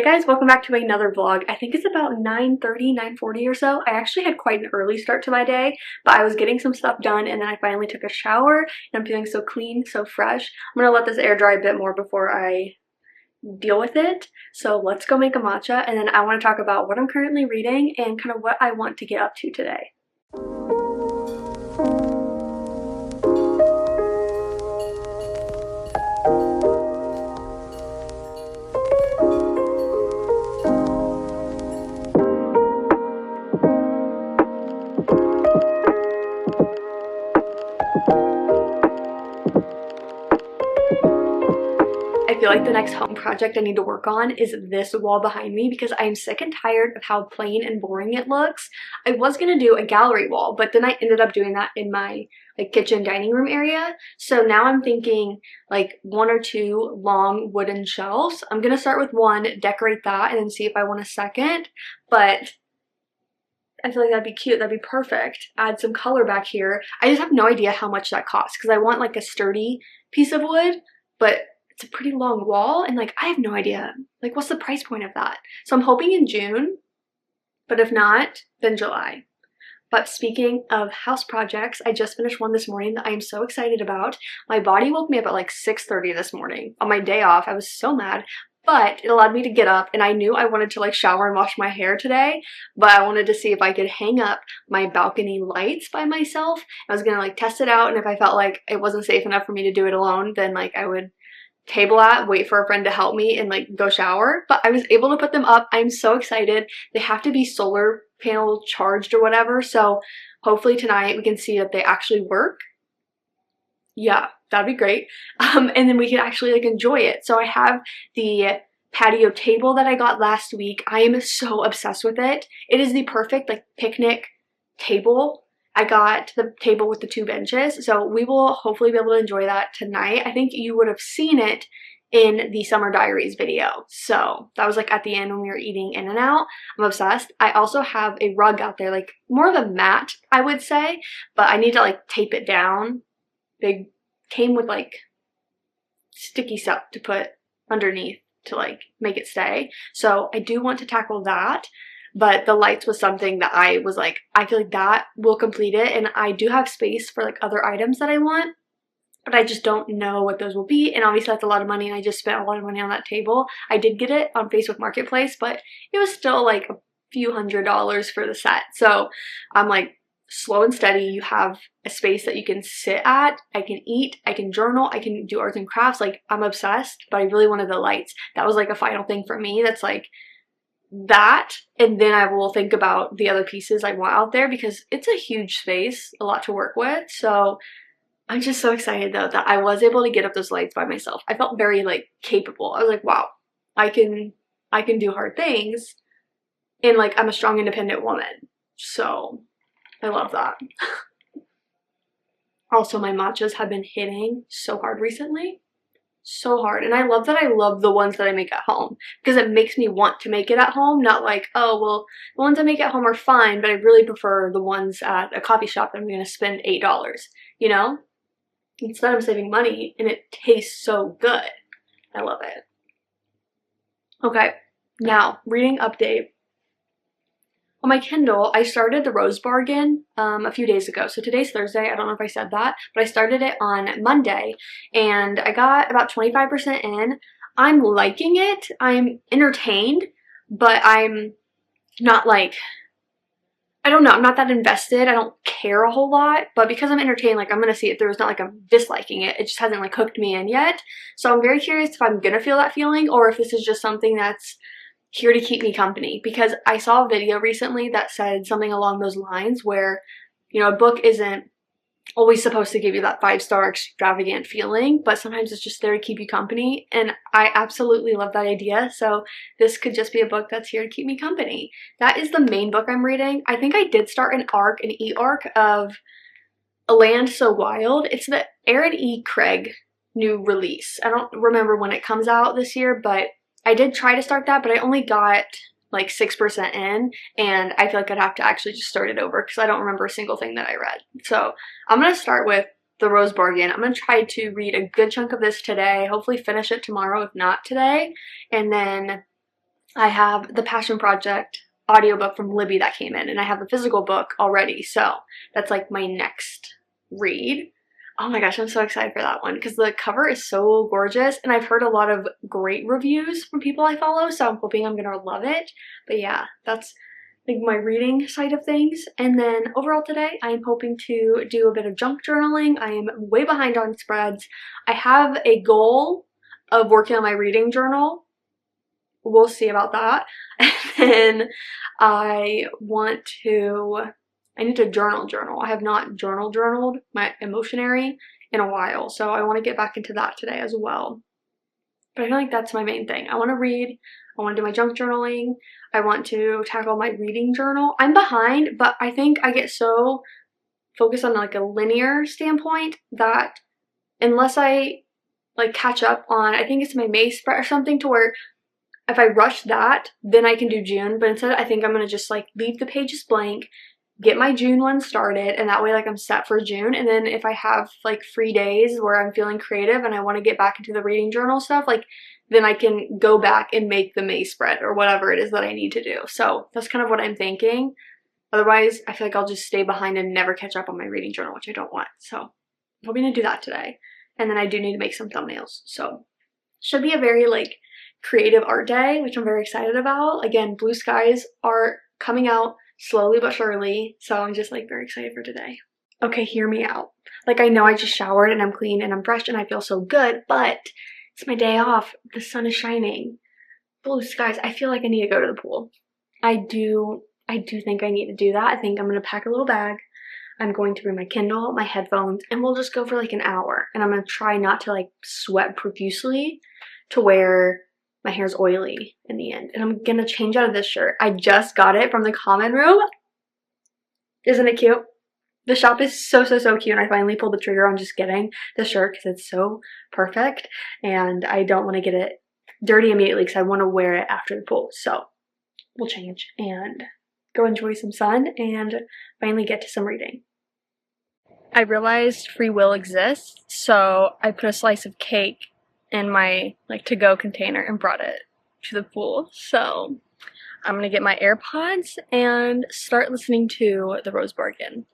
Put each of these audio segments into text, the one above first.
Hey guys, welcome back to another vlog. I think it's about 9:30, 9:40 or so. I actually had quite an early start to my day, but I was getting some stuff done and then I finally took a shower and I'm feeling so clean, so fresh. I'm gonna let this air dry a bit more before I deal with it. So let's go make a matcha and then I want to talk about what I'm currently reading and kind of what I want to get up to today. I feel like the next home project I need to work on is this wall behind me because I'm sick and tired of how plain and boring it looks. I was gonna do a gallery wall, but then I ended up doing that in my kitchen dining room area. So now I'm thinking like one or two long wooden shelves. I'm gonna start with one, decorate that, and then see if I want a second. But I feel like that'd be cute, that'd be perfect. Add some color back here. I just have no idea how much that costs because I want like a sturdy piece of wood, but it's a pretty long wall and like I have no idea like what's the price point of that. So I'm hoping in June, but if not, then July. But speaking of house projects, I just finished one this morning that I am so excited about. My body woke me up at like 6:30 this morning on my day off. I was so mad, but it allowed me to get up and I knew I wanted to like shower and wash my hair today, but I wanted to see if I could hang up my balcony lights by myself. I was gonna like test it out, and if I felt like it wasn't safe enough for me to do it alone, then like I would table at, wait for a friend to help me, and like go shower. But I was able to put them up. I'm so excited. They have to be solar panel charged or whatever, so hopefully tonight we can see that they actually work. Yeah, that'd be great. And then we can actually like enjoy it. So I have the patio table that I got last week. I am so obsessed with it. It is the perfect like picnic table. I got the table with the two benches, so we will hopefully be able to enjoy that tonight. I think you would have seen it in the Summer Diaries video. So that was like at the end when we were eating In-N-Out. I'm obsessed. I also have a rug out there, like more of a mat, I would say, but I need to like tape it down. They came with like sticky stuff to put underneath to like make it stay. So I do want to tackle that. But the lights was something that I was like, I feel like that will complete it. And I do have space for like other items that I want, but I just don't know what those will be. And obviously that's a lot of money and I just spent a lot of money on that table. I did get it on Facebook Marketplace, but it was still like a few $100s for the set. So I'm like, slow and steady. You have a space that you can sit at. I can eat, I can journal, I can do arts and crafts. Like I'm obsessed, but I really wanted the lights. That was like a final thing for me. That's like, that, and then I will think about the other pieces I want out there because it's a huge space, a lot to work with. So I'm just so excited though that I was able to get up those lights by myself. I felt very like capable. I was like, wow, I can do hard things, and like I'm a strong independent woman. So I love that. Also, my matchas have been hitting so hard recently. So hard, and I love that I love the ones that I make at home because it makes me want to make it at home, not like, oh well, the ones I make at home are fine, but I really prefer the ones at a coffee shop that I'm going to spend $8, you know? Instead I'm saving money and it tastes so good. I love it. Okay, now reading update. On my Kindle, I started the Rose Bargain a few days ago. So today's Thursday. I don't know if I said that, but I started it on Monday and I got about 25% in. I'm liking it. I'm entertained, but I'm not like, I don't know. I'm not that invested. I don't care a whole lot, but because I'm entertained, like I'm going to see it through. It's not like I'm disliking it. It just hasn't like hooked me in yet. So I'm very curious if I'm going to feel that feeling or if this is just something that's here to keep me company, because I saw a video recently that said something along those lines where, you know, a book isn't always supposed to give you that 5-star extravagant feeling, but sometimes it's just there to keep you company, and I absolutely love that idea. So this could just be a book that's here to keep me company. That is the main book I'm reading. I think I did start an e-arc of A Land So Wild. It's the Aaron E. Craig new release. I don't remember when it comes out this year, but I did try to start that, but I only got like 6% in, and I feel like I'd have to actually just start it over because I don't remember a single thing that I read. So I'm going to start with the Rose Bargain. I'm going to try to read a good chunk of this today, hopefully finish it tomorrow if not today, and then I have the Passion Project audiobook from Libby that came in, and I have the physical book already, so that's like my next read. Oh my gosh, I'm so excited for that one because the cover is so gorgeous, and I've heard a lot of great reviews from people I follow, so I'm hoping I'm gonna love it. But yeah, that's like my reading side of things. And then overall today, I am hoping to do a bit of junk journaling. I am way behind on spreads. I have a goal of working on my reading journal. We'll see about that. And then I need to journal. I have not journaled my emotionary in a while, so I want to get back into that today as well. But I feel like that's my main thing. I want to read, I want to do my junk journaling, I want to tackle my reading journal. I'm behind, but I think I get so focused on like a linear standpoint that unless I like catch up on, I think it's my May spread or something, to where if I rush that, then I can do June. But instead, I think I'm going to just like leave the pages blank, get my June one started, and that way like I'm set for June. And then if I have like free days where I'm feeling creative and I want to get back into the reading journal stuff, like then I can go back and make the May spread or whatever it is that I need to do. So that's kind of what I'm thinking. Otherwise, I feel like I'll just stay behind and never catch up on my reading journal, which I don't want. So I'm hoping to do that today. And then I do need to make some thumbnails. So should be a very like creative art day, which I'm very excited about. Again, blue skies are coming out slowly but surely, so I'm just like very excited for today. Okay, hear me out. Like, I know I just showered and I'm clean and I'm fresh and I feel so good, but it's my day off. The sun is shining. Blue skies. I feel like I need to go to the pool. I do think I need to do that. I think I'm gonna pack a little bag. I'm going to bring my Kindle, my headphones, and we'll just go for like an hour. And I'm gonna try not to like sweat profusely to where my hair's oily in the end. And I'm gonna change out of this shirt. I just got it from the common room. Isn't it cute? The shop is so cute, and I finally pulled the trigger on just getting the shirt because it's so perfect, and I don't want to get it dirty immediately because I want to wear it after the pool. So we'll change and go enjoy some sun and finally get to some reading. I realized free will exists, so I put a slice of cake in my like to-go container and brought it to the pool. So I'm gonna get my AirPods and start listening to The Rose Bargain.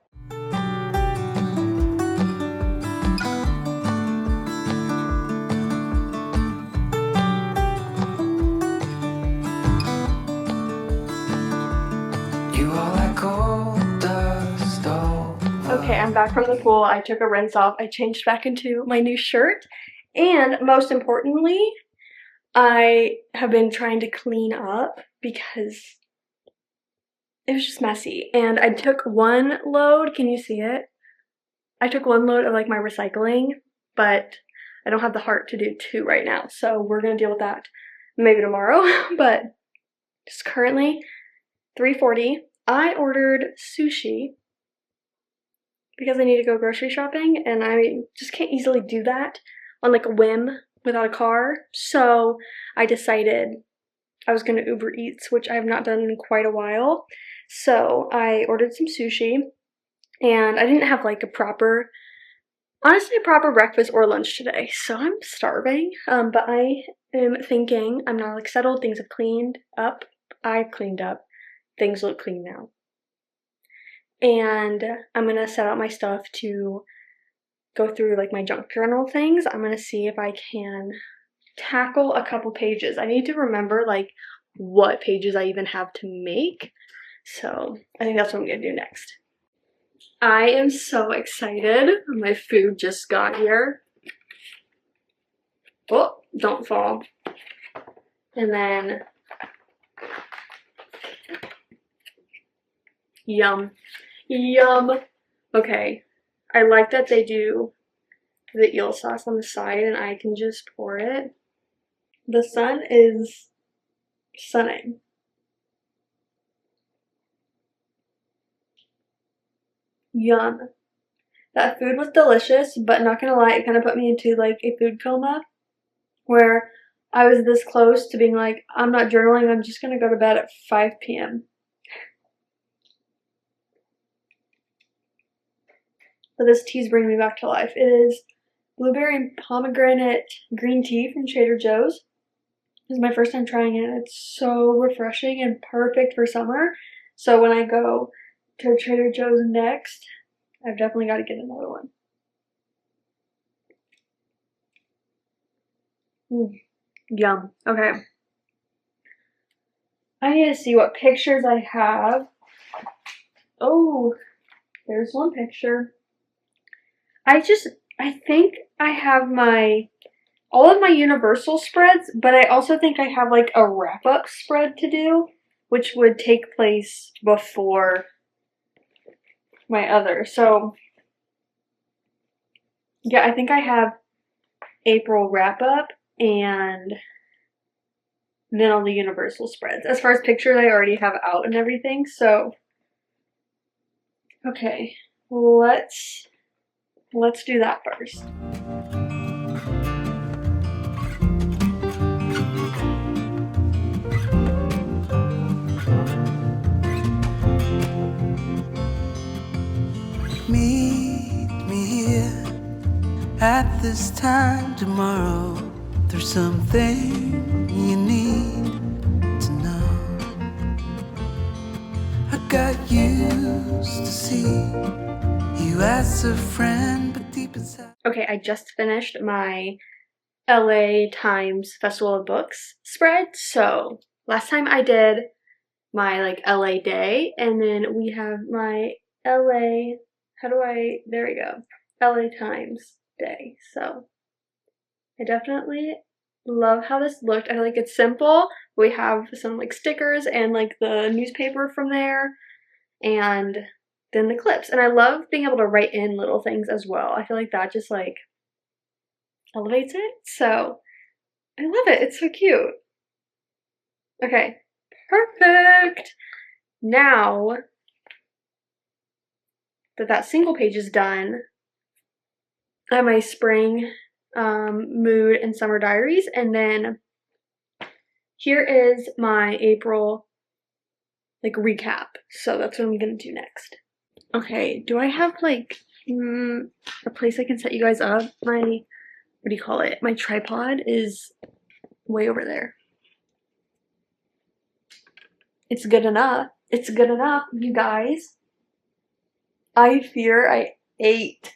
Okay, I'm back from the pool. I took a rinse off. I changed back into my new shirt. And most importantly, I have been trying to clean up because it was just messy. And I took one load. Can you see it? I took one load of like my recycling, but I don't have the heart to do two right now. So we're going to deal with that maybe tomorrow. But it's currently 3:40. I ordered sushi because I need to go grocery shopping, and I just can't easily do that on like a whim without a car. So I decided I was going to Uber Eats, which I have not done in quite a while. So I ordered some sushi, and I didn't have like a proper breakfast or lunch today. So I'm starving, but I am thinking I'm not like settled. Things have cleaned up. I've cleaned up. Things look clean now. And I'm going to set out my stuff to go through like my junk journal things. I'm going to see if I can tackle a couple pages. I need to remember like what pages I even have to make. So I think that's what I'm going to do next. I am so excited. My food just got here. Oh, don't fall. And then, yum. Yum. Okay. I like that they do the eel sauce on the side and I can just pour it. The sun is sunning. Yum. That food was delicious, but not gonna lie, it kind of put me into like a food coma where I was this close to being like, I'm not journaling, I'm just gonna go to bed at 5 p.m. But this tea's bringing me back to life. It is blueberry and pomegranate green tea from Trader Joe's. This is my first time trying it. It's so refreshing and perfect for summer. So when I go to Trader Joe's next, I've definitely got to get another one. Yum. Okay. I need to see what pictures I have. Oh, there's one picture. I think I have all of my Universal spreads, but I also think I have like a wrap-up spread to do, which would take place before my other. So, yeah, I think I have April wrap-up and then all the Universal spreads. As far as pictures, I already have out and everything, so okay, let's do that first. Meet me here at this time tomorrow. There's something you need to know. I got used to see you as a friend, but deep inside. Okay, I just finished my LA Times Festival of Books spread. So last time I did my like LA day, and then we have my LA, there we go, LA Times day. So I definitely love how this looked. I feel like it's simple. We have some like stickers and like the newspaper from there, and then the clips. And I love being able to write in little things as well. I feel like that just like elevates it. So I love it. It's so cute. Okay, perfect. Now that single page is done, I have my spring mood and summer diaries, and then here is my April like recap. So that's what I'm gonna do next. Okay, do I have like a place I can set you guys up? My, what do you call it? My tripod is way over there. It's good enough. It's good enough, you guys. I fear I ate.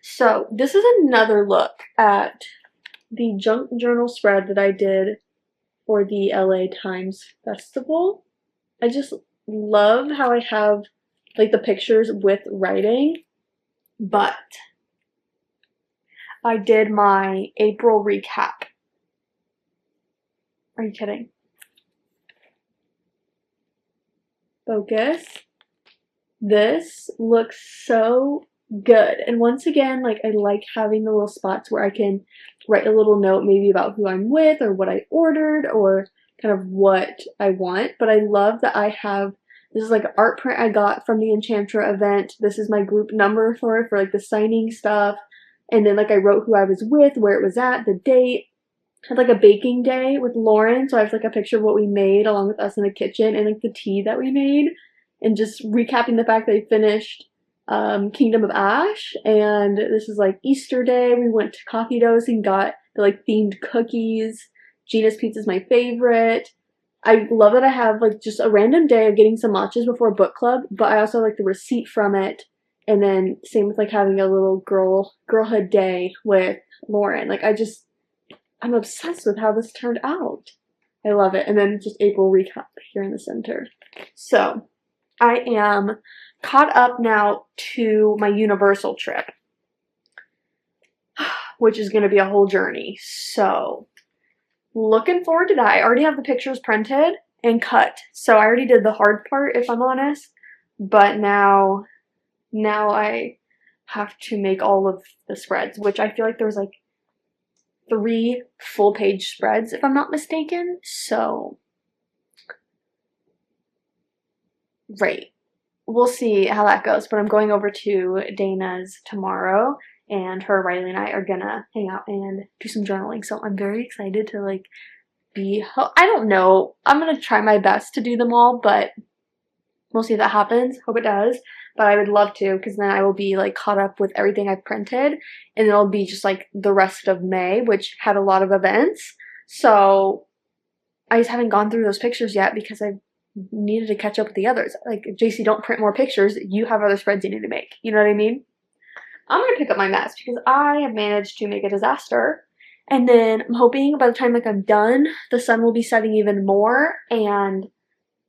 So this is another look at the junk journal spread that I did for the LA Times Festival. I just love how I have like the pictures with writing, but I did my April recap. Are you kidding? Focus. This looks so good. And once again, like I like having the little spots where I can write a little note maybe about who I'm with or what I ordered or kind of what I want. But I love that I have, this is like an art print I got from the Enchantra event. This is my group number for like the signing stuff. And then like I wrote who I was with, where it was at, the date. I had like a baking day with Lauren, so I have like a picture of what we made along with us in the kitchen and like the tea that we made, and just recapping the fact that I finished Kingdom of Ash. And this is like Easter Day. We went to Coffee Dose and got the like themed cookies. Gina's Pizza is my favorite. I love that I have like just a random day of getting some matchas before book club, but I also like the receipt from it. And then same with like having a little girlhood day with Lauren. Like I'm obsessed with how this turned out. I love it. And then just April recap here in the center. So I am caught up now to my Universal trip, which is going to be a whole journey. So looking forward to that. I already have the pictures printed and cut. So I already did the hard part, if I'm honest. But now I have to make all of the spreads, which I feel like there was like 3 full-page spreads, if I'm not mistaken. So, right. We'll see how that goes. But I'm going over to Dana's tomorrow, and her, Riley, and I are gonna hang out and do some journaling. So I'm very excited to like I don't know. I'm gonna try my best to do them all, but we'll see if that happens. Hope it does. But I would love to, because then I will be like caught up with everything I've printed, and it'll be just like the rest of May, which had a lot of events. So I just haven't gone through those pictures yet because I've needed to catch up with the others. Like, JC, don't print more pictures. You have other spreads you need to make. You know what I mean? I'm going to pick up my mess because I have managed to make a disaster. And then I'm hoping by the time like I'm done, the sun will be setting even more and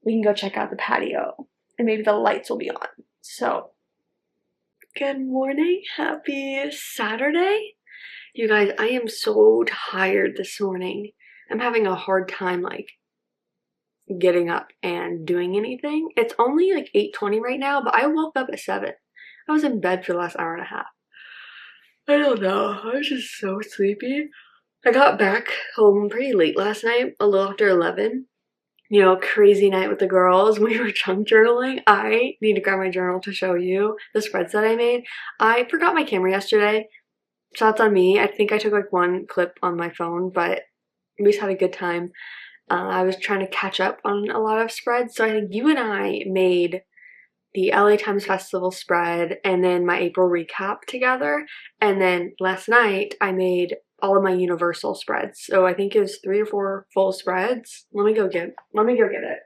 we can go check out the patio and maybe the lights will be on. So, good morning. Happy Saturday. You guys, I am so tired this morning. I'm having a hard time like getting up and doing anything. It's only like 8:20 right now, but I woke up at 7. I was in bed for the last hour and a half. I don't know. I was just so sleepy. I got back home pretty late last night, a little after 11. You know, crazy night with the girls. We were chunk journaling. I need to grab my journal to show you the spreads that I made. I forgot my camera yesterday, so that's on me. I think I took like one clip on my phone, but we just had a good time. I was trying to catch up on a lot of spreads, so I think you and I made the LA Times Festival spread and then my April recap together, and then last night I made all of my Universal spreads. So I think it was 3 or 4 full spreads. Let me go get it.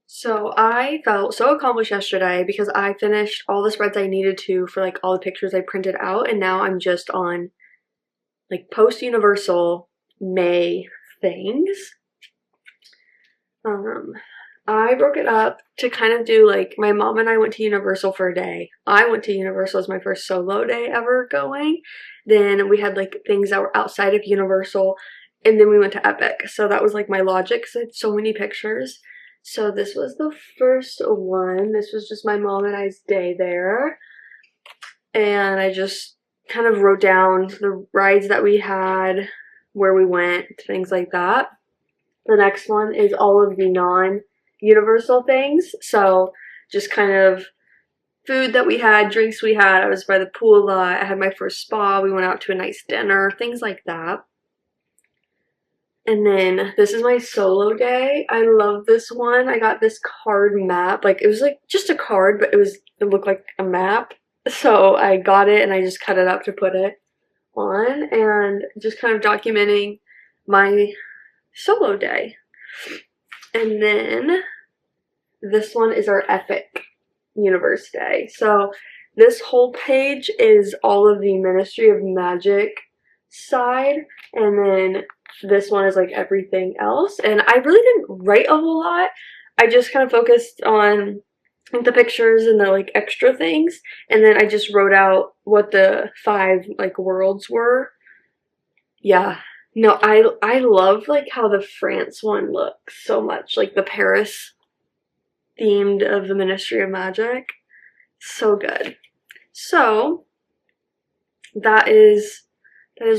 So I felt so accomplished yesterday because I finished all the spreads I needed to for like all the pictures I printed out, and now I'm just on like post Universal May things. I broke it up to kind of do like, my mom and I went to Universal for a day. I went to Universal as my first solo day ever going. Then we had like things that were outside of Universal, and then we went to Epic. So that was like my logic because I had so many pictures. So this was the first one. This was just my mom and I's day there. And I just kind of wrote down the rides that we had, where we went, things like that. The next one is all of the non-Universal things. So just kind of food that we had, drinks we had. I was by the pool a lot. I had my first spa. We went out to a nice dinner, things like that. And then this is my solo day. I love this one. I got this card map. Like, it was like just a card, but it looked like a map. So I got it and I just cut it up to put it on, and just kind of documenting my solo day. And then this one is our Epic Universe day. So this whole page is all of the Ministry of Magic side, and then this one is like everything else. And I really didn't write a whole lot. I just kind of focused on the pictures and the like extra things, and then I just wrote out what the 5 like worlds were. Yeah. No, I love like how the France one looks so much, like the Paris themed of the Ministry of Magic. So good. So that is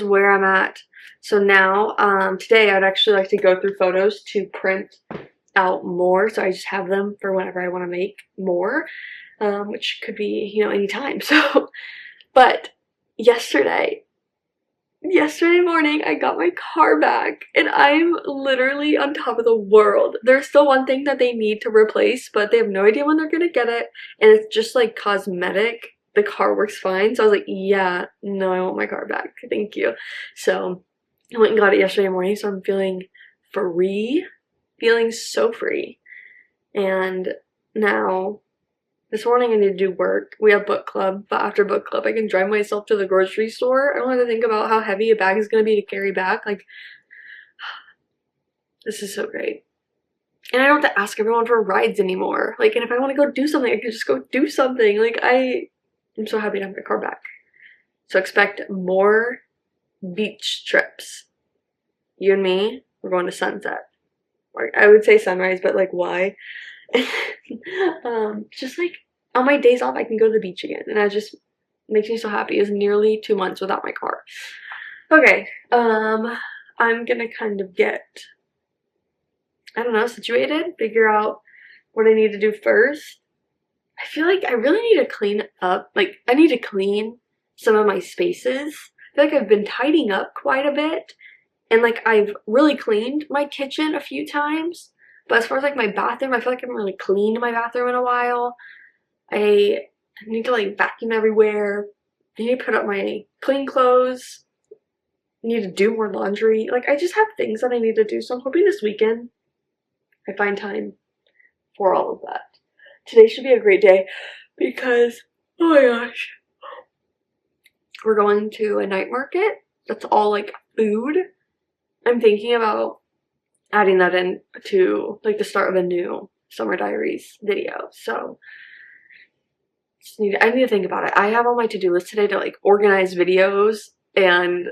where I'm at. So now today I'd actually like to go through photos to print out more, so I just have them for whenever I want to make more, which could be, you know, anytime. So, but yesterday morning I got my car back and I'm literally on top of the world. There's still one thing that they need to replace, but they have no idea when they're gonna get it, and it's just like cosmetic. The car works fine, so I was like, yeah, no, I want my car back, thank you. So I went and got it yesterday morning, so I'm feeling free, feeling so free. And now this morning I need to do work. We have book club, but after book club I can drive myself to the grocery store. I don't have to think about how heavy a bag is going to be to carry back. Like, this is so great. And I don't have to ask everyone for rides anymore. Like, and if I want to go do something, I can just go do something. Like, I'm so happy to have my car back. So expect more beach trips. You and me, we're going to Sunset. Or I would say sunrise, but like, why? Just like on my days off I can go to the beach again, and that just makes me so happy. It was nearly 2 months without my car. Okay, I'm gonna kind of get, I don't know, situated, figure out what I need to do first. I feel like I really need to clean up, like I need to clean some of my spaces. I feel like I've been tidying up quite a bit, and like I've really cleaned my kitchen a few times. But as far as like my bathroom, I feel like I haven't really cleaned my bathroom in a while. I need to like vacuum everywhere. I need to put up my clean clothes. I need to do more laundry. Like, I just have things that I need to do, so I'm hoping this weekend I find time for all of that. Today should be a great day because, oh my gosh, we're going to a night market that's all like food. I'm thinking about adding that in to like the start of a new Summer Diaries video. So I need to think about it. I have on my to-do list today to like organize videos and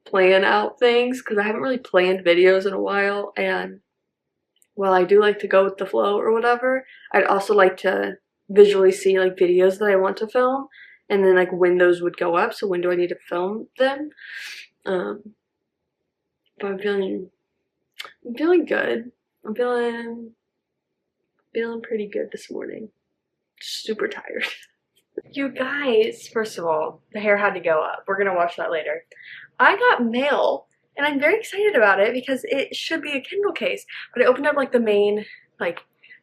plan out things because I haven't really planned videos in a while, and while I do like to go with the flow or whatever, I'd also like to visually see like videos that I want to film and then like when those would go up. So when do I need to film them? But I'm feeling good. I'm feeling pretty good this morning. Super tired. You guys, first of all, the hair had to go up. We're gonna watch that later. I got mail and I'm very excited about it because it should be a Kindle case. But I opened up like the main like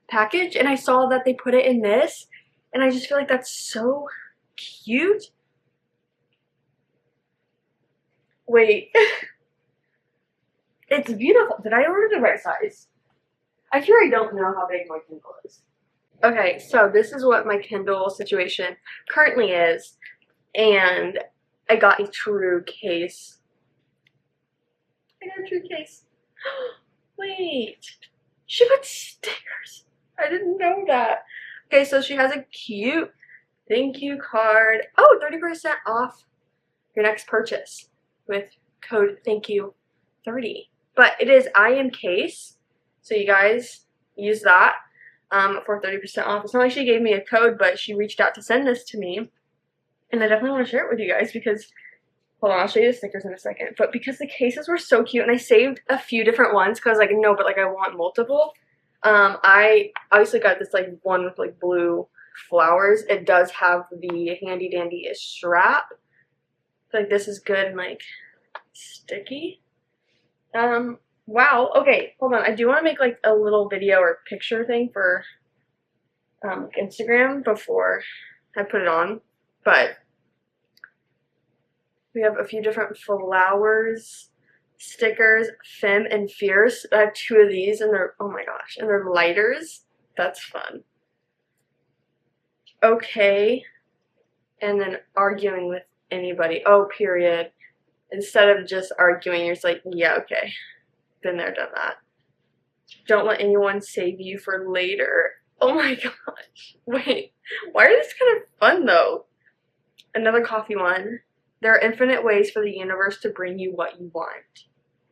package and I saw that they put it in this, and I just feel like that's so cute. Wait. It's beautiful. Did I order the right size? I feel I don't know how big my Kindle is. Okay, so this is what my Kindle situation currently is, and I got a true case. I got a true case. Wait, she put stickers. I didn't know that. Okay, so she has a cute thank you card. Oh, 30% off your next purchase with code THANKYOU30. But it is I Am Case, so you guys use that. For 30% off. It's not like she gave me a code, but she reached out to send this to me, and I definitely want to share it with you guys because, hold on, I'll show you the stickers in a second, but because the cases were so cute, and I saved a few different ones because like, no, but like I want multiple. I obviously got this like one with like blue flowers. It does have the handy dandy strap. Like this is good and like sticky. Wow, okay, hold on. I do want to make like a little video or picture thing for Instagram before I put it on, but we have a few different flowers, stickers, Femme and Fierce. I have two of these and they're, oh my gosh, and they're lighters. That's fun. Okay, and then arguing with anybody. Oh, period. Instead of just arguing, you're just like, yeah, okay. Been there, done that. Don't let anyone save you for later. Oh my gosh. Wait, why are these kind of fun though? Another coffee one. There are infinite ways for the universe to bring you what you want.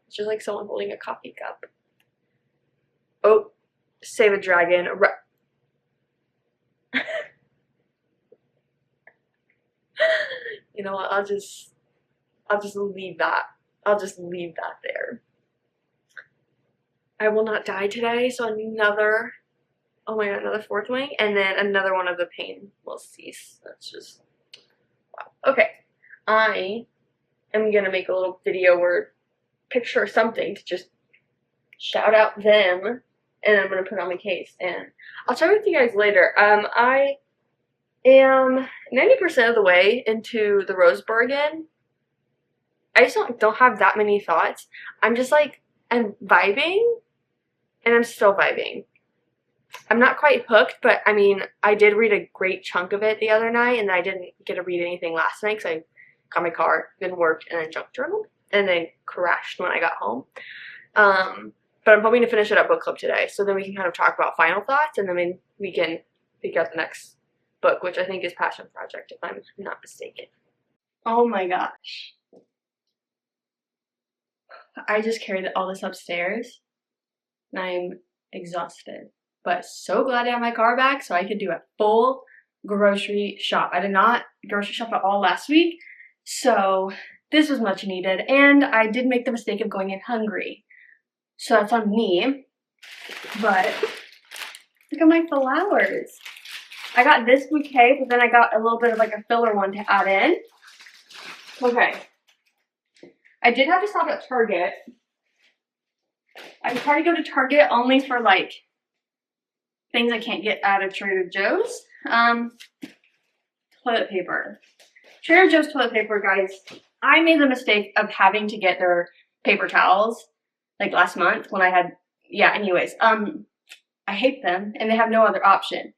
It's just like someone holding a coffee cup. Oh, save a dragon. You know what? I'll just leave that. I'll just leave that there. I will not die today, so another, oh my god, another fourth wing, and then another one of the pain will cease. That's just, wow. Okay, I am going to make a little video or picture or something to just shout out them, and I'm going to put it on my case, and I'll share with you guys later. I am 90% of the way into the Rose Bargain. I just don't have that many thoughts. I'm just like, I'm vibing, and I'm still vibing. I'm not quite hooked, but I mean, I did read a great chunk of it the other night, and I didn't get to read anything last night because I got my car, then worked, and then junk journaled, and then crashed when I got home. But I'm hoping to finish it at book club today, so then we can kind of talk about final thoughts, and then we can figure out the next book, which I think is Passion Project, if I'm not mistaken. Oh my gosh. I just carried all this upstairs, and I'm exhausted, but so glad I have my car back so I could do a full grocery shop. I did not grocery shop at all last week, so this was much needed, and I did make the mistake of going in hungry, so that's on me. But look at my flowers. I got this bouquet, but then I got a little bit of like a filler one to add in. Okay. I did have to stop at Target. I try to go to Target only for like things I can't get out of Trader Joe's. Toilet paper. Trader Joe's toilet paper, guys. I made the mistake of having to get their paper towels like last month when I had yeah, anyways, I hate them and they have no other option.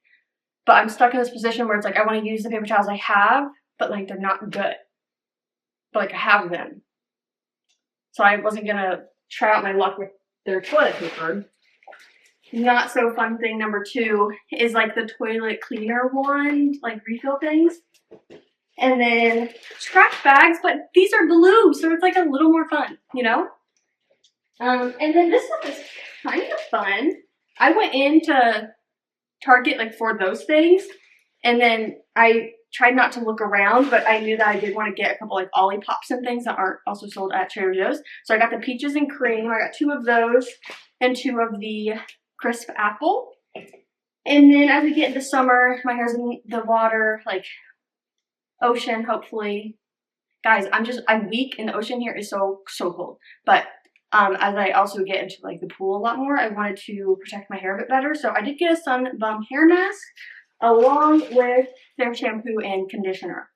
But I'm stuck in this position where it's like I want to use the paper towels I have, but like they're not good. But like I have them. So I wasn't gonna try out my luck with their toilet paper. Not so fun thing number 2 is like the toilet cleaner wand, like refill things. And then trash bags, but these are blue, so it's like a little more fun, you know? And then this stuff is kind of fun. I went into Target like for those things, and then I tried not to look around, but I knew that I did want to get a couple like Olipop and things that aren't also sold at Trader Joe's. So I got the peaches and cream. I got 2 of those and 2 of the crisp apple. And then as we get into summer, my hair's in the water, like ocean, hopefully. Guys, I'm weak, and the ocean here is so cold. But as I also get into like the pool a lot more, I wanted to protect my hair a bit better. So I did get a Sun Bum hair mask along with their shampoo and conditioner.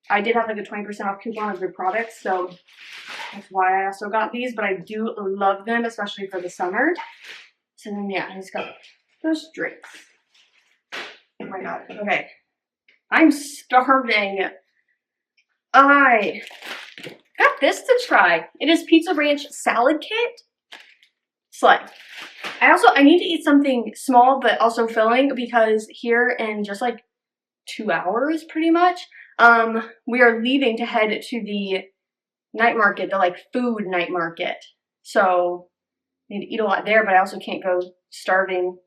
I did have like a 20% off coupon of their products, so that's why I also got these. But I do love them, especially for the summer. So then yeah, I just got those drinks. Oh my god. Okay. I'm starving. I got this to try. It is Pizza Ranch salad kit. Slay. I need to eat something small but also filling, because here in just like 2 hours pretty much, we are leaving to head to the night market, the like food night market. So I need to eat a lot there, but I also can't go starving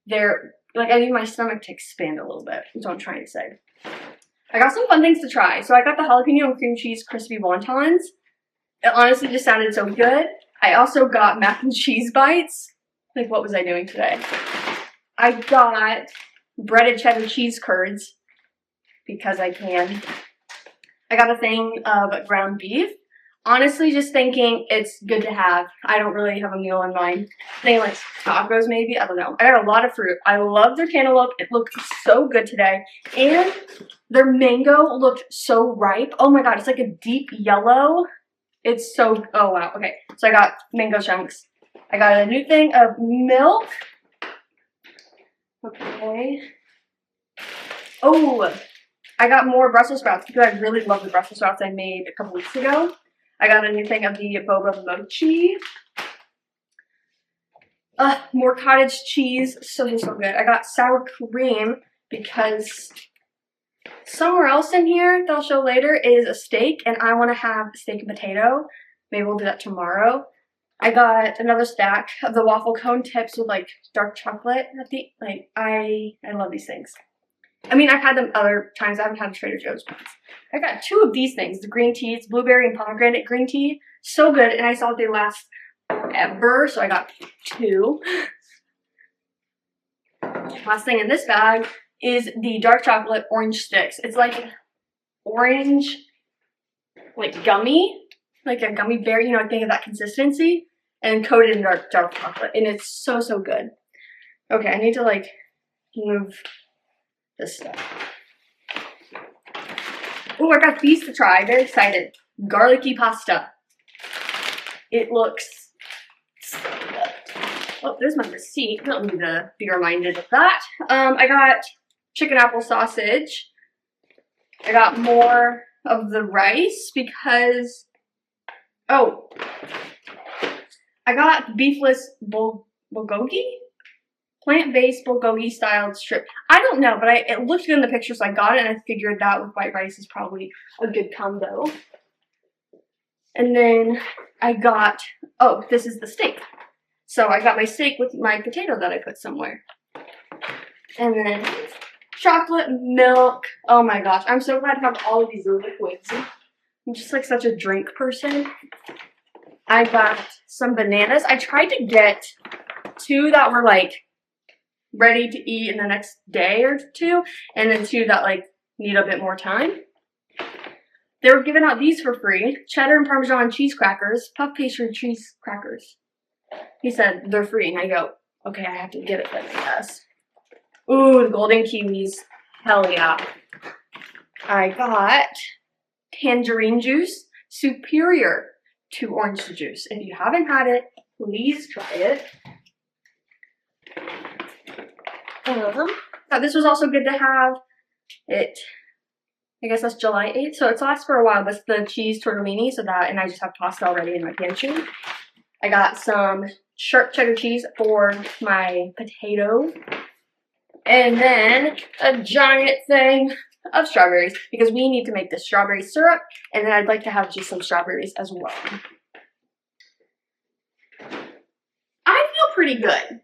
there. Like I need my stomach to expand a little bit. That's what I'm trying to say. I got some fun things to try. So I got the jalapeno and cream cheese crispy wontons. It honestly just sounded so good. I also got mac and cheese bites. Like, what was I doing today? I got breaded cheddar cheese curds because I can. I got a thing of ground beef. Honestly, just thinking it's good to have. I don't really have a meal in mind. They like tacos maybe. I don't know. I got a lot of fruit. I love their cantaloupe. It looked so good today. And their mango looked so ripe. Oh my god, it's like a deep yellow. It's so, oh wow. Okay, so I got mango chunks. I got a new thing of milk. Okay. Oh, I got more Brussels sprouts because I really love the Brussels sprouts I made a couple weeks ago. I got a new thing of the boba mochi. More cottage cheese. So good. I got sour cream because somewhere else in here that I'll show later is a steak, and I want to have steak and potato. Maybe we'll do that tomorrow. I got another stack of the waffle cone tips with like dark chocolate at the I love these things. I mean, I've had them other times. I haven't had Trader Joe's ones. I got 2 of these things, the green teas, blueberry and pomegranate green tea. So good, and I saw they last forever, so I got 2. Last thing in this bag is the dark chocolate orange sticks. It's like orange, like gummy, like a gummy bear, you know, I think of that consistency, and coated in dark chocolate, and it's so good. Okay, I need to like move this stuff. Oh, I got these to try. Very excited. Garlicky pasta. It looks so good. Oh, there's my receipt. I don't need to be reminded of that. I got chicken apple sausage. I got more of the rice because, oh, I got beefless bulgogi? Plant-based bulgogi styled strip. I don't know, but it looked good in the picture, so I got it, and I figured that with white rice is probably a good combo. And then I got, oh, this is the steak. So I got my steak with my potato that I put somewhere. And then chocolate milk. Oh my gosh, I'm so glad to have all of these liquids. I'm just like such a drink person. I got some bananas. I tried to get 2 that were like ready to eat in the next day or 2, and then 2 that like need a bit more time. They were giving out these for free. Cheddar and Parmesan cheese crackers, puff pastry cheese crackers. He said they're free, and I go, okay, I have to get it then, I guess. Ooh, the golden kiwis. Hell yeah. I got tangerine juice, superior to orange juice. If you haven't had it, please try it. Thought this was also good to have. I guess that's July 8th, so it's lasts for a while, but it's the cheese tortellini, so that, and I just have pasta already in my pantry. I got some sharp cheddar cheese for my potato, and then a giant thing of strawberries, because we need to make this strawberry syrup, and then I'd like to have just some strawberries as well. I feel pretty good.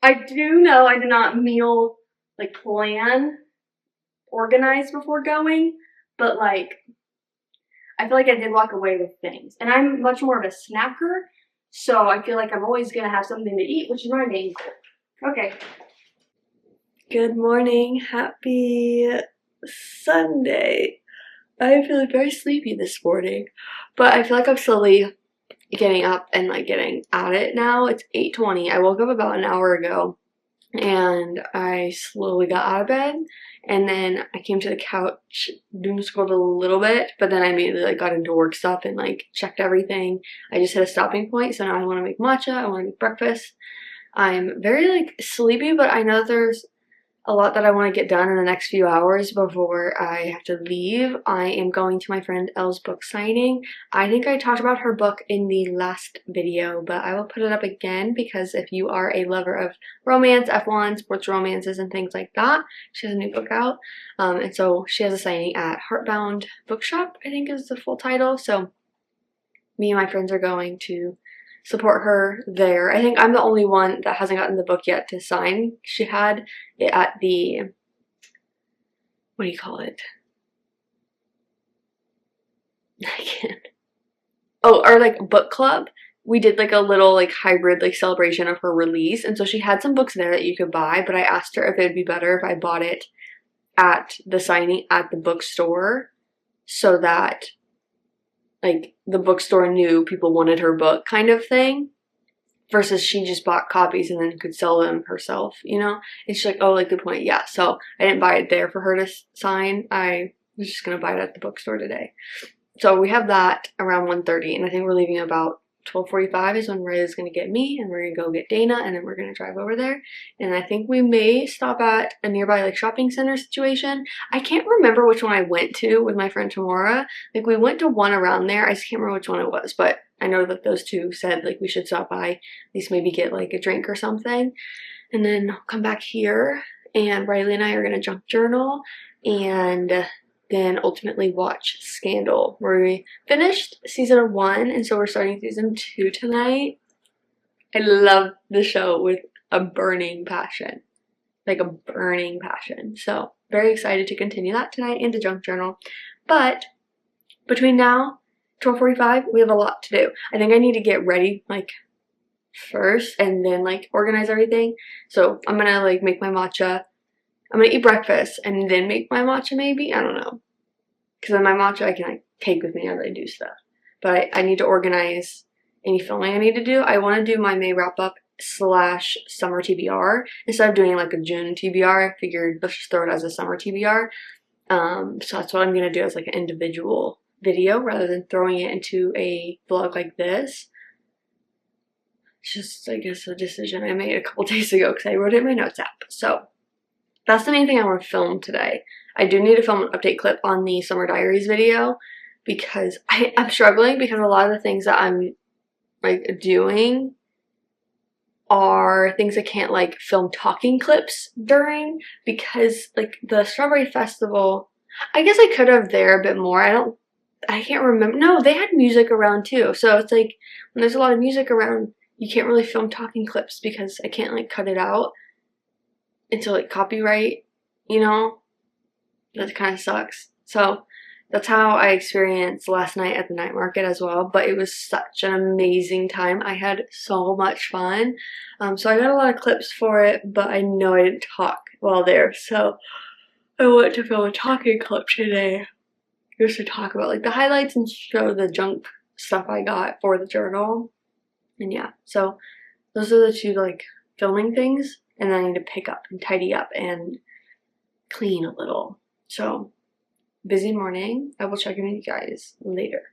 I do know I did not meal, like, plan, organize before going, but, like, I feel like I did walk away with things. And I'm much more of a snacker, so I feel like I'm always going to have something to eat, which is my main goal. Okay. Good morning. Happy Sunday. I feel very sleepy this morning, but I feel like I'm slowly getting up and like getting at it now. It's 8:20. I woke up about an hour ago and I slowly got out of bed, and then I came to the couch, doom scrolled a little bit, but then I immediately like got into work stuff and like checked everything. I just hit a stopping point, so now I want to make matcha, I want to make breakfast. I'm very like sleepy, but I know that there's a lot that I want to get done in the next few hours before I have to leave. I am going to my friend Elle's book signing. I think I talked about her book in the last video, but I will put it up again because if you are a lover of romance, F1, sports romances, and things like that, she has a new book out. And so she has a signing at Heartbound Bookshop, I think is the full title. So me and my friends are going to support her there. I think I'm the only one that hasn't gotten the book yet to sign. She had it at the, what do you call it? I can't. Oh, our like book club. We did like a little like hybrid like celebration of her release, and so she had some books there that you could buy, but I asked her if it would be better if I bought it at the signing at the bookstore so that like the bookstore knew people wanted her book kind of thing, versus she just bought copies and then could sell them herself, you know? And she's like, oh, like good point. Yeah, so I didn't buy it there for her to sign. I was just gonna buy it at the bookstore today. So we have that around 1:30, and I think we're leaving about 12:45 is when Ray is gonna get me, and we're gonna go get Dana, and then we're gonna drive over there. And I think we may stop at a nearby like shopping center situation. I can't remember which one I went to with my friend Tamora. Like we went to one around there. I just can't remember which one it was, but I know that those two said like we should stop by, at least maybe get like a drink or something, and then come back here. And Riley and I are gonna junk journal and then ultimately watch Scandal, where we finished season 1, and so we're starting season 2 tonight. I love the show with a burning passion, like a burning passion. So very excited to continue that tonight and to junk journal. But between now, 12:45, we have a lot to do. I think I need to get ready like first and then like organize everything. So I'm gonna like make my matcha. I'm gonna eat breakfast and then make my matcha maybe. I don't know. Because then my matcha I can like take with me as I do stuff. But I need to organize any filming I need to do. I want to do my May wrap up / summer TBR. Instead of doing like a June TBR, I figured let's just throw it as a summer TBR. So that's what I'm gonna do as like an individual video rather than throwing it into a vlog like this. It's just, I guess, a decision I made a couple days ago because I wrote it in my notes app. So that's the main thing I want to film today. I do need to film an update clip on the Summer Diaries video because I'm struggling because a lot of the things that I'm like doing are things I can't like film talking clips during because like the Strawberry Festival, I guess I could have there a bit more. I can't remember. No, they had music around too. So it's like when there's a lot of music around, you can't really film talking clips because I can't like cut it out until like copyright, you know? That kind of sucks. So that's how I experienced last night at the night market as well, but it was such an amazing time. I had so much fun. So I got a lot of clips for it, but I know I didn't talk while there, so I want to film a talking clip today just to talk about like the highlights and show the junk stuff I got for the journal. And yeah, so those are the two like filming things, and then I need to pick up and tidy up and clean a little. So busy morning. I will check in with you guys later.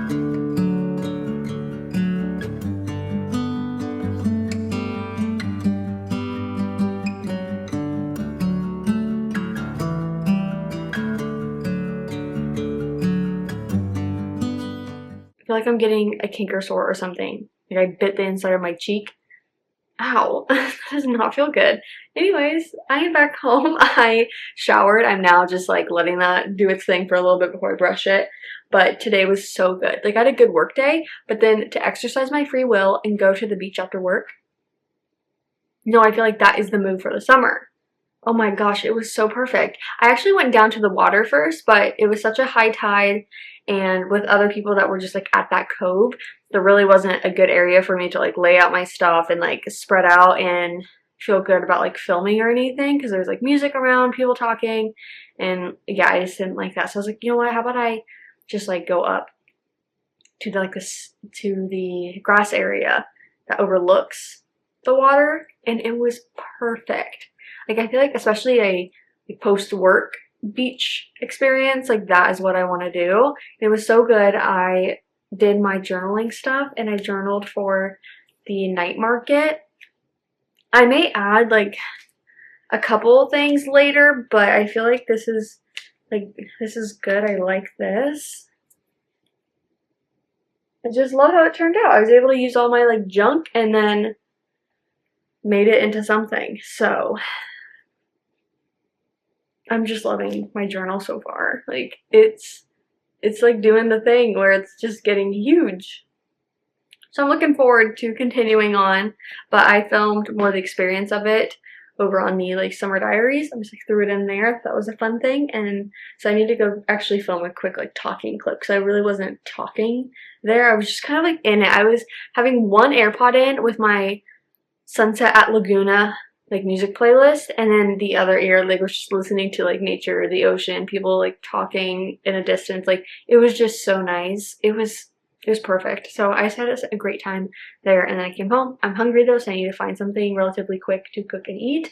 feel like I'm getting a canker sore or something. Like I bit the inside of my cheek. Ow, that does not feel good. Anyways, I am back home. I showered. I'm now just like letting that do its thing for a little bit before I brush it. But today was so good. Like I had a good work day, but then to exercise my free will and go to the beach after work, no, I feel like that is the move for the summer. Oh my gosh, it was so perfect. I actually went down to the water first, but it was such a high tide, and with other people that were just like at that cove, there really wasn't a good area for me to like lay out my stuff and like spread out and feel good about like filming or anything, because there's like music around, people talking, and yeah, I just didn't like that. So I was like, you know what, how about I just like go up to the like this to the grass area that overlooks the water, and it was perfect. Like I feel like especially a post-work beach experience, like that is what I want to do. And it was so good. I did my journaling stuff and I journaled for the night market. I may add like a couple things later, but I feel like this is good. I like this. I just love how it turned out. I was able to use all my like junk and then made it into something. So I'm just loving my journal so far. Like it's like doing the thing where it's just getting huge. So I'm looking forward to continuing on, but I filmed more of the experience of it over on the like summer diaries. I just like threw it in there. That was a fun thing. And so I need to go actually film a quick like talking clip, because I really wasn't talking there. I was just kind of like in it. I was having one AirPod in with my Sunset at Laguna like music playlist, and then the other ear like was just listening to like nature, the ocean, people like talking in a distance. Like it was just so nice. It was perfect. So I just had a great time there, and then I came home. I'm hungry though, so I need to find something relatively quick to cook and eat,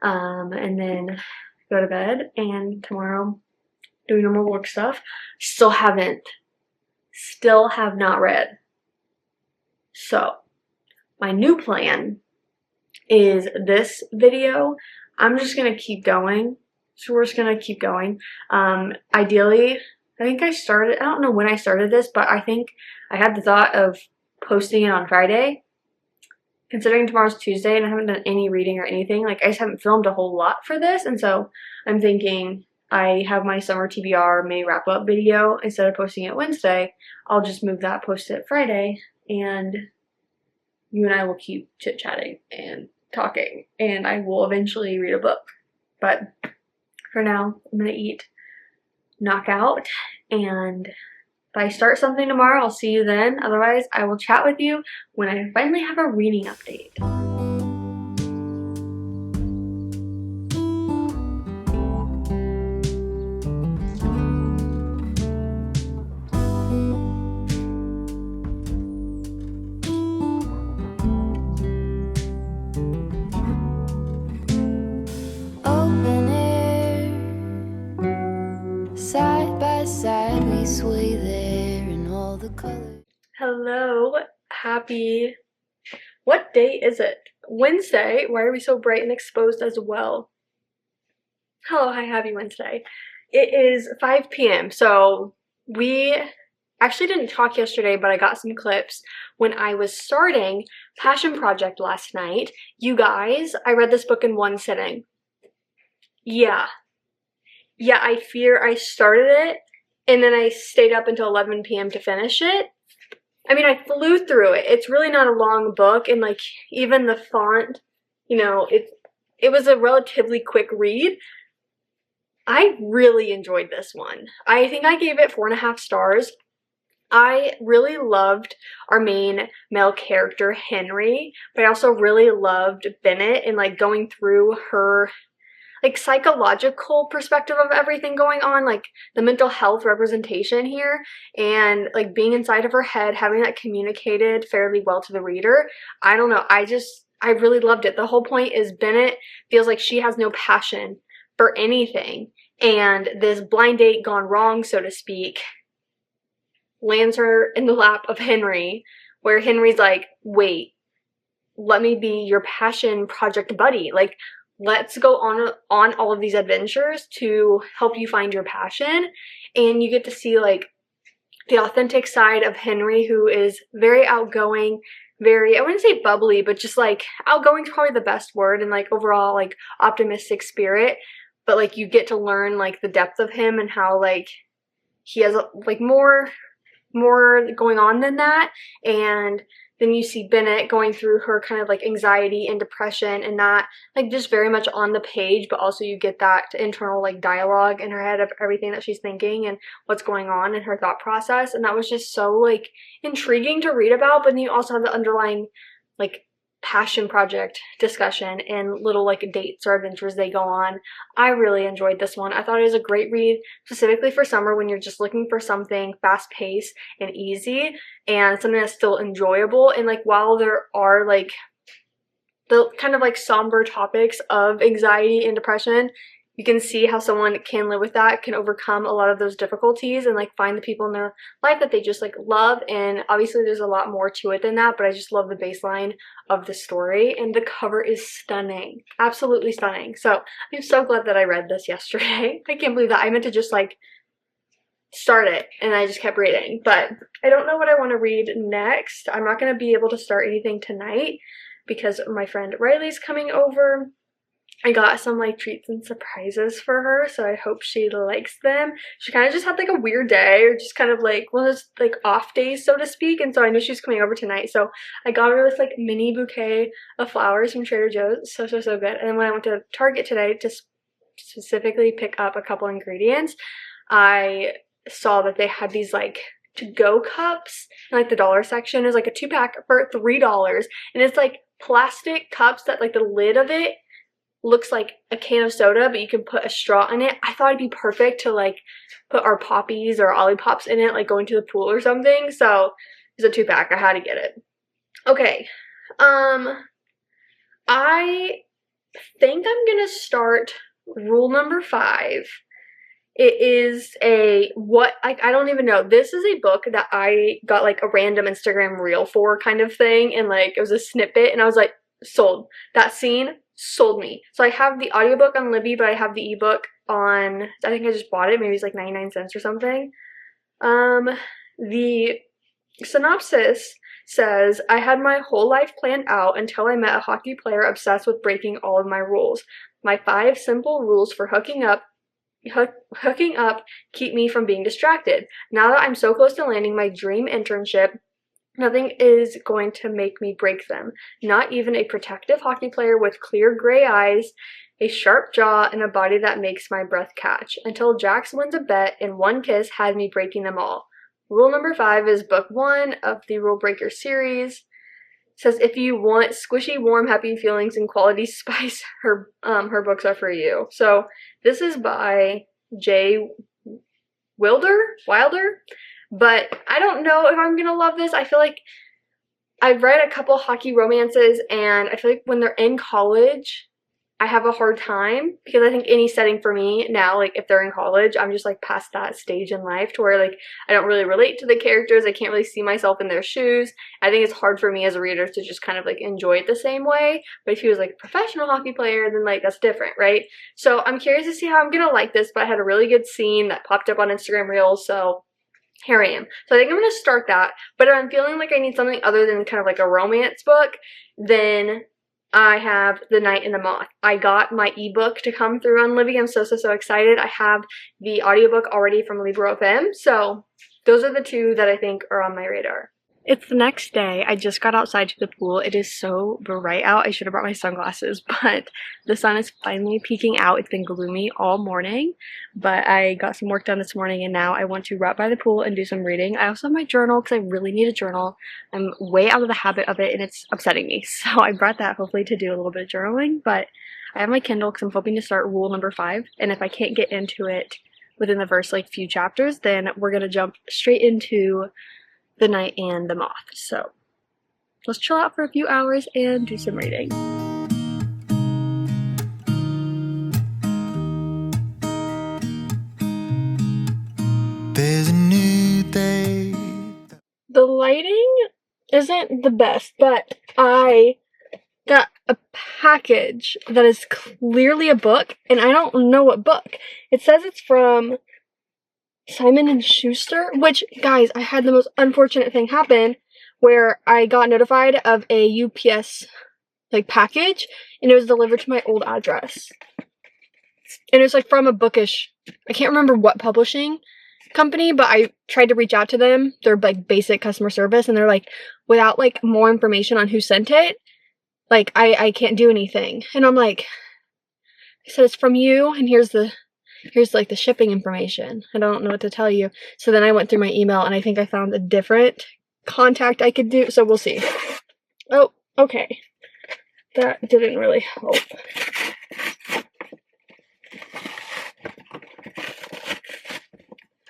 and then go to bed. And tomorrow doing normal work stuff. Still have not read. So my new plan is this video. I'm just gonna keep going. So we're just gonna keep going. Ideally, I think I don't know when I started this, but I think I had the thought of posting it on Friday. Considering tomorrow's Tuesday and I haven't done any reading or anything, like I just haven't filmed a whole lot for this, and so I'm thinking I have my summer TBR May wrap up video. Instead of posting it Wednesday, I'll just move that, post it Friday, and you and I will keep chit-chatting and talking, and I will eventually read a book. But for now, I'm gonna eat, knock out, and if I start something tomorrow, I'll see you then. Otherwise, I will chat with you when I finally have a reading update. Sway there in all the colors. Hello, happy, what day is it? Wednesday. Why are we so bright and exposed as well? Hello, hi, happy Wednesday. It is 5 p.m. So we actually didn't talk yesterday, but I got some clips when I was starting Passion Project last night. You guys, I read this book in one sitting. Yeah, I fear I started it and then I stayed up until 11 p.m. to finish it. I mean, I flew through it. It's really not a long book, and like even the font, you know, it was a relatively quick read. I really enjoyed this one. I think I gave it 4.5 stars. I really loved our main male character, Henry, but I also really loved Bennett and like going through her like psychological perspective of everything going on, like the mental health representation here, and like being inside of her head, having that communicated fairly well to the reader. I don't know, I really loved it. The whole point is Bennett feels like she has no passion for anything, and this blind date gone wrong, so to speak, lands her in the lap of Henry, where Henry's like, wait, let me be your passion project buddy. Like, let's go on all of these adventures to help you find your passion. And you get to see like the authentic side of Henry, who is very outgoing, very, I wouldn't say bubbly, but just like outgoing is probably the best word, and like overall like optimistic spirit. But like you get to learn like the depth of him and how like he has like more going on than that. And then you see Bennett going through her kind of like anxiety and depression, and not like just very much on the page, but also you get that internal like dialogue in her head of everything that she's thinking and what's going on in her thought process. And that was just so like intriguing to read about. But then you also have the underlying like passion project discussion and little like dates or adventures they go on. I really enjoyed this one. I thought it was a great read, specifically for summer when you're just looking for something fast paced and easy and something that's still enjoyable. And like while there are like the kind of like somber topics of anxiety and depression, you can see how someone can live with that, can overcome a lot of those difficulties, and like find the people in their life that they just like love. And obviously there's a lot more to it than that, but I just love the baseline of the story, and the cover is stunning, absolutely stunning. So I'm so glad that I read this yesterday. I can't believe that. I meant to just like start it and I just kept reading, but I don't know what I want to read next. I'm not going to be able to start anything tonight because my friend Riley's coming over. I got some like treats and surprises for her, so I hope she likes them. She kind of just had like a weird day, or just kind of like one of those like off days, so to speak, and so I knew she was coming over tonight, so I got her this like mini bouquet of flowers from Trader Joe's. So good. And then when I went to Target today to specifically pick up a couple ingredients, I saw that they had these like to-go cups in like the dollar section. Is like a 2-pack for $3, and it's like plastic cups that like the lid of it looks like a can of soda, but you can put a straw in it. I thought it'd be perfect to like put our poppies or Olippops in it, like going to the pool or something. So it's a 2-pack. I had to get it. Okay. I think I'm gonna start rule number 5. It is I don't even know. This is a book that I got like a random Instagram reel for kind of thing, and like it was a snippet, and I was like, sold. That scene sold me. So I have the audiobook on Libby, but I have the ebook on, I think I just bought it, maybe it's like 99 cents or something. The synopsis says, I had my whole life planned out until I met a hockey player obsessed with breaking all of my rules. My 5 simple rules for hooking up keep me from being distracted. Now that I'm so close to landing my dream internship, nothing is going to make me break them. Not even a protective hockey player with clear gray eyes, a sharp jaw, and a body that makes my breath catch. Until Jax wins a bet and one kiss had me breaking them all. Rule number 5 is book 1 of the Rule Breaker series. It says if you want squishy, warm, happy feelings and quality spice, her books are for you. So this is by Jay Wilder. But I don't know if I'm gonna love this. I feel like I've read a couple hockey romances, and I feel like when they're in college, I have a hard time, because I think any setting for me now, like if they're in college, I'm just like past that stage in life to where like I don't really relate to the characters. I can't really see myself in their shoes. I think it's hard for me as a reader to just kind of like enjoy it the same way. But if he was like a professional hockey player, then like that's different, right? So I'm curious to see how I'm gonna like this, but I had a really good scene that popped up on Instagram Reels, so here I am. So I think I'm going to start that, but if I'm feeling like I need something other than kind of like a romance book, then I have The Night and the Moth. I got my ebook to come through on Libby. I'm so excited. I have the audiobook already from Libro FM, so those are the 2 that I think are on my radar. It's the next day. I just got outside to the pool. It is so bright out. I should have brought my sunglasses, but the sun is finally peeking out. It's been gloomy all morning, but I got some work done this morning, and now I want to run by the pool and do some reading. I also have my journal because I really need a journal. I'm way out of the habit of it, and it's upsetting me. So I brought that hopefully to do a little bit of journaling, but I have my Kindle because I'm hoping to start rule number 5, and if I can't get into it within the first like few chapters, then we're going to jump straight into The Night and the Moth. So let's chill out for a few hours and do some reading. There's a new day. The lighting isn't the best, but I got a package that is clearly a book, and I don't know what book. It says it's from Simon & Schuster, which, guys, I had the most unfortunate thing happen where I got notified of a UPS, like, package, and it was delivered to my old address. And it was, like, from a bookish, I can't remember what publishing company, but I tried to reach out to them. They're, like, basic customer service, and they're like, without, like, more information on who sent it, like, I can't do anything. And I'm like, I said, it's from you, and here's like the shipping information. I don't know what to tell you. So then I went through my email and I think I found a different contact I could do. So we'll see. Oh, okay. That didn't really help.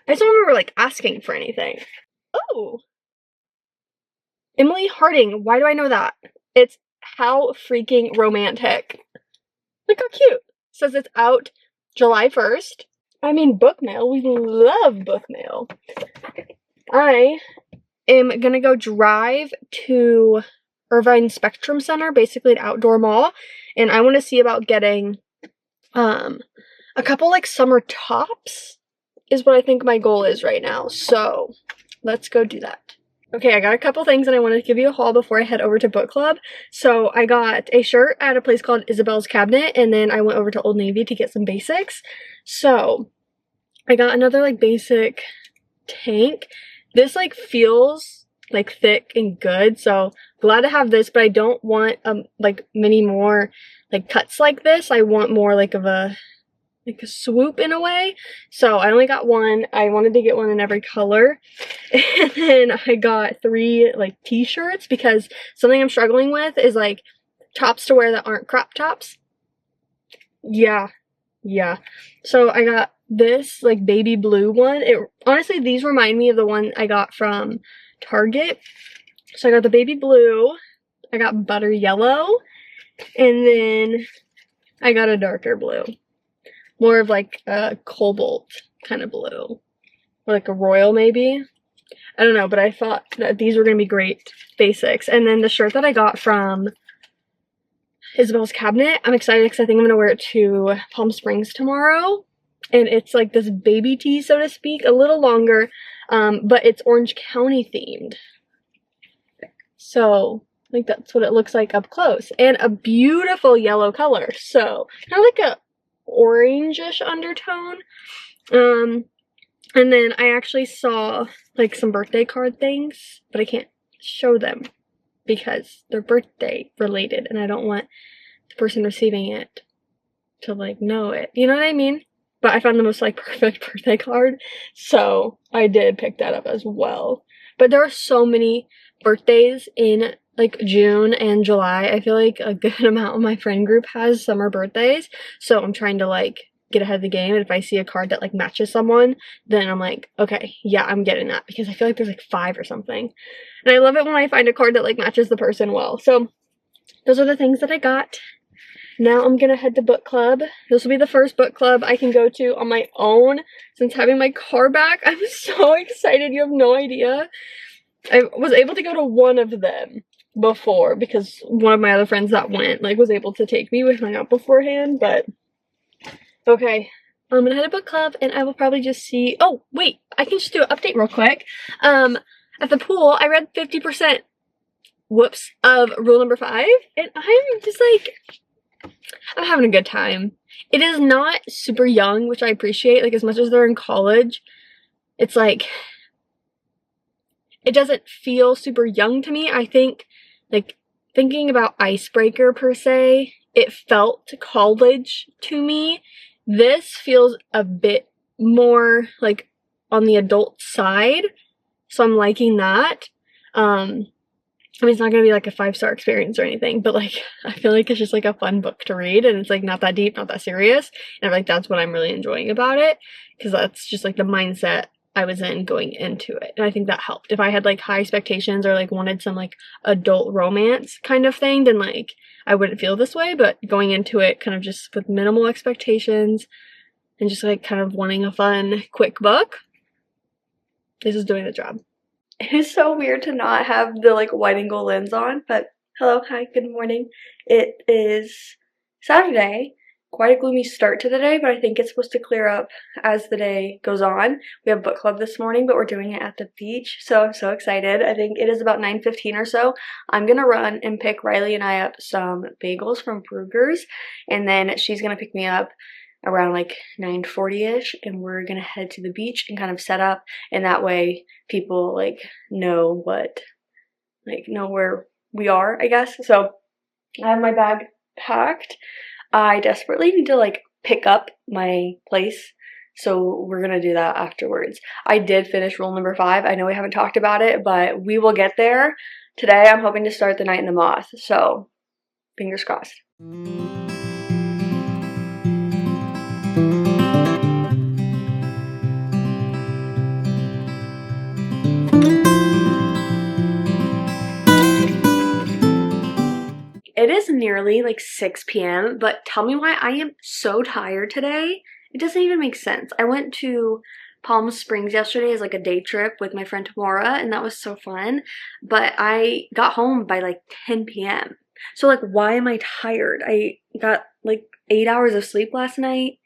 I just don't remember like asking for anything. Oh. Emily Harding. Why do I know that? It's How Freaking Romantic. Look how cute. It says it's out July 1st. I mean, book mail. We love book mail. I am gonna go drive to Irvine Spectrum Center, basically an outdoor mall, and I want to see about getting a couple like summer tops is what I think my goal is right now. So let's go do that. Okay, I got a couple things and I wanted to give you a haul before I head over to book club. So I got a shirt at a place called Isabel's Cabinet, and then I went over to Old Navy to get some basics. So I got another like basic tank. This like feels like thick and good, so glad to have this, but I don't want like many more like cuts like this. I want more like of a swoop in a way. So I only got one. I wanted to get one in every color. And then I got 3 like t-shirts because something I'm struggling with is like tops to wear that aren't crop tops. Yeah. So I got this like baby blue one. Honestly, these remind me of the one I got from Target. So I got the baby blue. I got butter yellow. And then I got a darker blue. More of like a cobalt kind of blue. Or like a royal maybe. I don't know, but I thought that these were going to be great basics. And then the shirt that I got from Isabel's Cabinet, I'm excited because I think I'm going to wear it to Palm Springs tomorrow. And it's like this baby tee, so to speak, a little longer, but it's Orange County themed. So, like that's what it looks like up close. And a beautiful yellow color. So, kind of like a orangish undertone. And then I actually saw like some birthday card things, but I can't show them because they're birthday related and I don't want the person receiving it to like know it. You know what I mean? But I found the most like perfect birthday card, so I did pick that up as well. But there are so many birthdays in like June and July. I feel like a good amount of my friend group has summer birthdays, so I'm trying to like get ahead of the game, and if I see a card that like matches someone, then I'm like, okay, yeah, I'm getting that, because I feel like there's like 5 or something. And I love it when I find a card that like matches the person well. So those are the things that I got. Now I'm gonna head to book club. This will be the first book club I can go to on my own since having my car back. I'm so excited, you have no idea. I was able to go to one of them before because one of my other friends that went like was able to take me. We hung out beforehand, but okay. I'm gonna head to book club and I will probably just see. Oh, wait, I can just do an update real quick. At the pool, I read 50%, whoops, of rule number 5, and I'm just like, I'm having a good time. It is not super young, which I appreciate. Like, as much as they're in college, it's like, it doesn't feel super young to me. I think, like, thinking about Icebreaker per se, it felt college to me. This feels a bit more, like, on the adult side, so I'm liking that. I mean, it's not gonna be like a 5-star experience or anything, but like, I feel like it's just like a fun book to read, and it's like not that deep, not that serious, and like that's what I'm really enjoying about it, because that's just like the mindset I was in going into it, and I think that helped. If I had like high expectations or like wanted some like adult romance kind of thing, then like I wouldn't feel this way, but going into it kind of just with minimal expectations and just like kind of wanting a fun, quick book, this is doing the job. It is so weird to not have the like white and gold lens on, but hello, hi, good morning. It is Saturday quite a gloomy start to the day, but I think it's supposed to clear up as the day goes on. We have book club this morning, but we're doing it at the beach, so I'm so excited. I think it is about 9:15 or so. I'm gonna run and pick Riley and I up some bagels from Brugger's, and then she's gonna pick me up around like 9:40ish, and we're gonna head to the beach and kind of set up, and that way people like know where we are, I guess. So I have my bag packed. I desperately need to like pick up my place, so we're gonna do that afterwards. I did finish rule number 5. I know we haven't talked about it, but we will get there. Today I'm hoping to start The Night in the Moth, so fingers crossed. It is nearly like 6 p.m., but tell me why I am so tired today. It doesn't even make sense. I went to Palm Springs yesterday as like a day trip with my friend Tamora, and that was so fun, but I got home by like 10 p.m. So like, why am I tired? I got like 8 hours of sleep last night.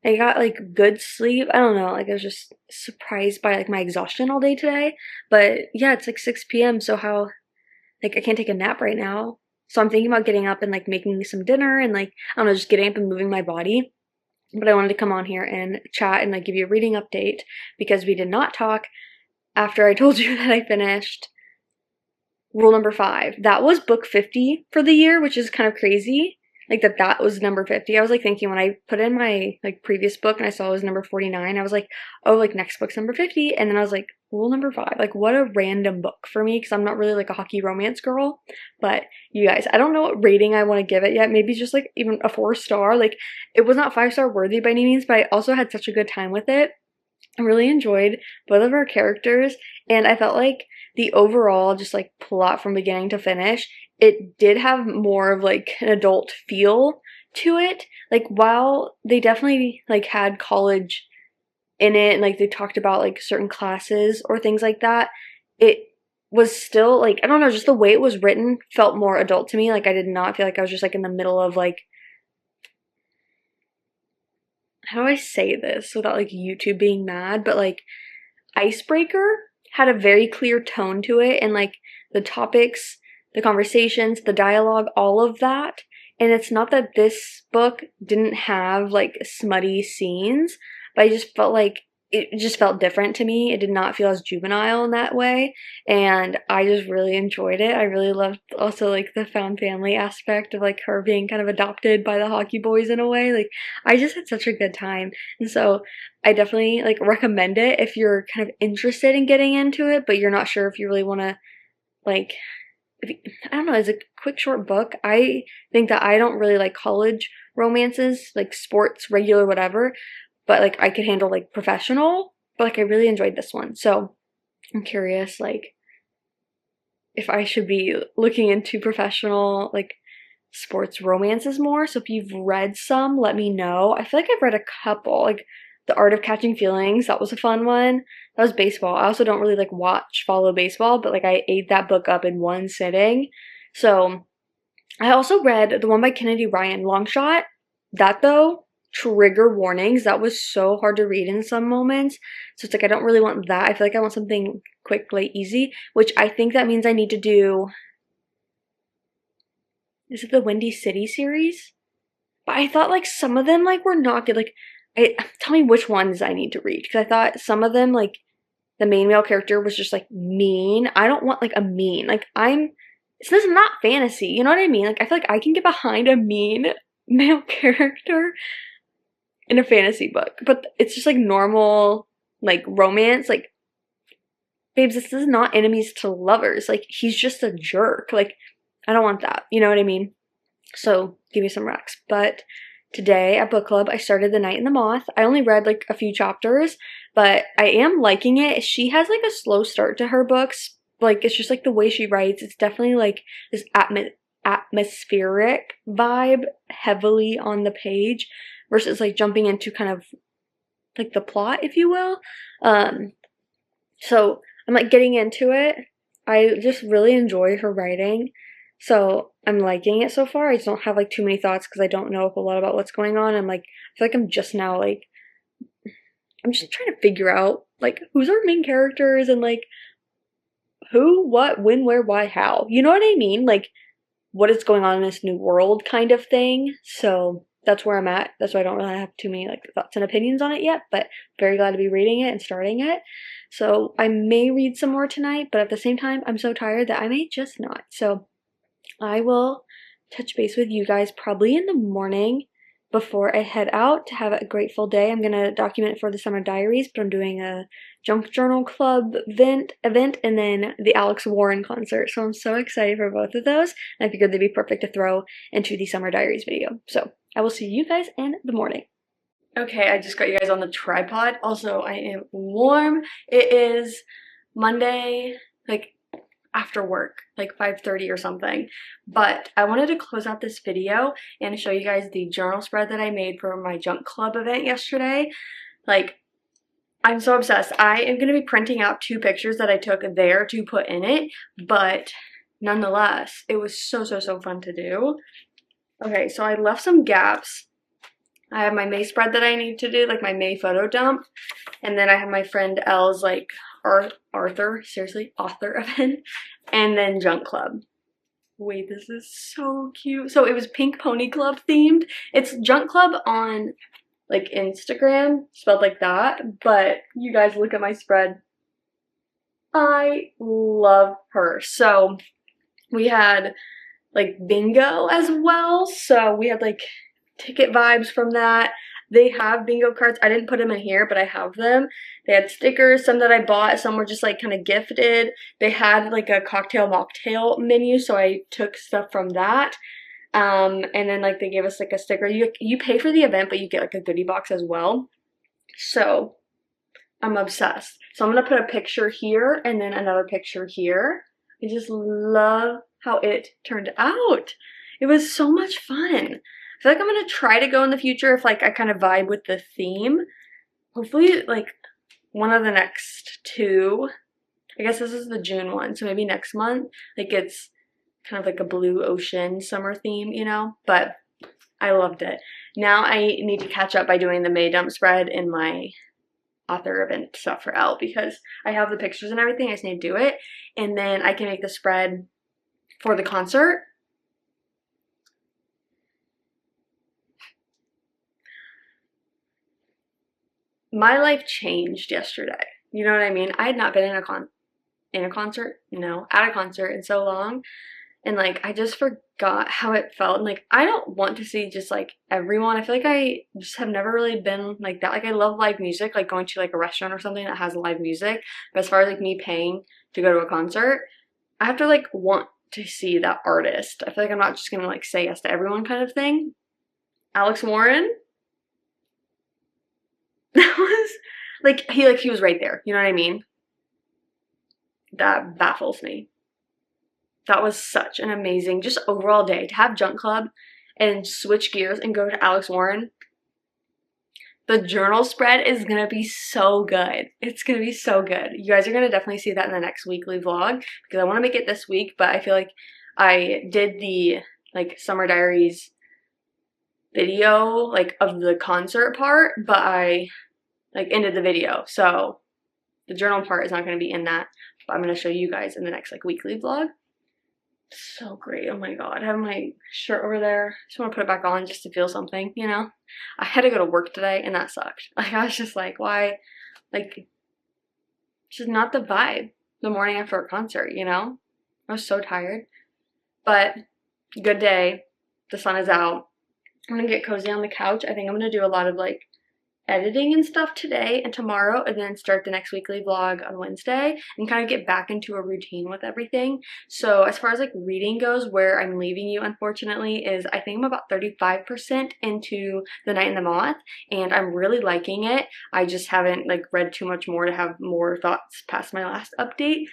I got like good sleep. I don't know, like I was just surprised by like my exhaustion all day today. But yeah, it's like 6 p.m. so how, like I can't take a nap right now. So I'm thinking about getting up and like making some dinner and like, I don't know, just getting up and moving my body. But I wanted to come on here and chat and like give you a reading update because we did not talk after I told you that I finished rule number 5. That was book 50 for the year, which is kind of crazy. Like that was number 50. I was like thinking when I put in my like previous book and I saw it was number 49, I was like, oh, like next book's number 50. And then I was like, rule number 5. Like what a random book for me because I'm not really like a hockey romance girl. But you guys, I don't know what rating I want to give it yet. Maybe just like even a 4-star. Like it was not 5-star worthy by any means, but I also had such a good time with it. I really enjoyed both of our characters, and I felt like the overall just like plot from beginning to finish, it did have more of like an adult feel to it. Like while they definitely like had college in it and like they talked about like certain classes or things like that, it was still like, I don't know, just the way it was written felt more adult to me. Like I did not feel like I was just like in the middle of like, how do I say this without like YouTube being mad, but like Icebreaker had a very clear tone to it, and like the topics, the conversations, the dialogue, all of that. And it's not that this book didn't have like smutty scenes, but I just felt like it just felt different to me. It did not feel as juvenile in that way, and I just really enjoyed it. I really loved also like the found family aspect of like her being kind of adopted by the hockey boys in a way. Like I just had such a good time, and so I definitely like recommend it if you're kind of interested in getting into it, but you're not sure if you really want to like. I don't know, it's a quick short book. I think that I don't really like college romances, like sports, regular, whatever. But like I could handle like professional, but like I really enjoyed this one. So I'm curious like if I should be looking into professional like sports romances more. So if you've read some, let me know. I feel like I've read a couple, like The Art of Catching Feelings, that was a fun one. That was baseball. I also don't really like follow baseball, but like I ate that book up in one sitting. So I also read the one by Kennedy Ryan, Long Shot. That though, trigger warnings, that was so hard to read in some moments. So it's like I don't really want that. I feel like I want something quick, light, easy, which I think that means I need to do, is it the Windy City series? But I thought like some of them like were not good. Like tell me which ones I need to read, because I thought some of them like the main male character was just like mean. I don't want like a mean, like this is not fantasy, you know what I mean? Like I feel like I can get behind a mean male character in a fantasy book, but it's just like normal like romance. Like babes, this is not enemies to lovers. Like he's just a jerk. Like I don't want that, you know what I mean? So give me some recs. But today at book club I started The Night in the Moth. I only read like a few chapters, but I am liking it. She has like a slow start to her books. Like it's just like the way she writes, it's definitely like this atmospheric vibe heavily on the page versus like jumping into kind of like the plot, if you will. So I'm like getting into it. I just really enjoy her writing. So I'm liking it so far. I just don't have like too many thoughts because I don't know a lot about what's going on. I'm like, I feel like I'm just now like, I'm just trying to figure out like who's our main characters and like who, what, when, where, why, how. You know what I mean? Like what is going on in this new world kind of thing. So that's where I'm at. That's why I don't really have too many like thoughts and opinions on it yet, but very glad to be reading it and starting it. So I may read some more tonight, but at the same time, I'm so tired that I may just not. So I will touch base with you guys probably in the morning before I head out to have a grateful day. I'm going to document it for the summer diaries, but I'm doing a Junk Journal Club event and then the Alex Warren concert. So I'm so excited for both of those. And I figured they'd be perfect to throw into the summer diaries video. So I will see you guys in the morning. Okay, I just got you guys on the tripod. Also, I am warm. It is Monday, like after work, like 5:30 or something. But I wanted to close out this video and show you guys the journal spread that I made for my Junk Club event yesterday. Like, I'm so obsessed. I am going to be printing out 2 pictures that I took there to put in it, but nonetheless, it was so fun to do. Okay, so I left some gaps. I have my May spread that I need to do, like my May photo dump, and then I have my friend Elle's like author event, and then Junk Club. Wait, this is so cute. So it was Pink Pony Club themed. It's Junk Club on like Instagram, spelled like that, but you guys look at my spread. I love her. So we had like bingo as well, so we had like ticket vibes from that. They have bingo cards. I didn't put them in here, but I have them. They had stickers, some that I bought, some were just like kind of gifted. They had like a cocktail mocktail menu, so I took stuff from that. And then like they gave us like a sticker. You pay for the event, but you get like a goodie box as well. So I'm obsessed. So I'm gonna put a picture here and then another picture here. I just love how it turned out. It was so much fun. I feel like I'm gonna try to go in the future if like I kind of vibe with the theme. Hopefully like one of the next 2. I guess this is the June one, so maybe next month like it's kind of like a blue ocean summer theme, you know? But I loved it. Now I need to catch up by doing the May dump spread in my author event stuff for Elle because I have the pictures and everything. I just need to do it, and then I can make the spread for the concert. My life changed yesterday. You know what I mean? I had not been at a concert in so long, and like I just forgot how it felt. And like I don't want to see just like everyone. I feel like I just have never really been like that. Like I love live music, like going to like a restaurant or something that has live music. But as far as like me paying to go to a concert, I have to like want to see that artist. I feel like I'm not just gonna like say yes to everyone kind of thing. Alex Warren, that was like he was right there. You know what I mean? That baffles me. That was such an amazing, just overall day to have Junk Club and switch gears and go to Alex Warren. The journal spread is gonna be so good. It's gonna be so good. You guys are gonna definitely see that in the next weekly vlog because I want to make it this week, but I feel like I did the like summer diaries video like of the concert part, but I like ended the video, so the journal part is not going to be in that, but I'm going to show you guys in the next like weekly vlog. So great. Oh my god, I have my shirt over there. Just want to put it back on just to feel something, you know? I had to go to work today and that sucked. Like I was just like, why? Like it's just not the vibe the morning after a concert, you know? I was so tired. But good day. The sun is out. I'm gonna get cozy on the couch. I think I'm gonna do a lot of like editing and stuff today and tomorrow, and then start the next weekly vlog on Wednesday and kind of get back into a routine with everything. So as far as like reading goes, where I'm leaving you unfortunately is I think I'm about 35% into The Night and the Moth, and I'm really liking it. I just haven't like read too much more to have more thoughts past my last update.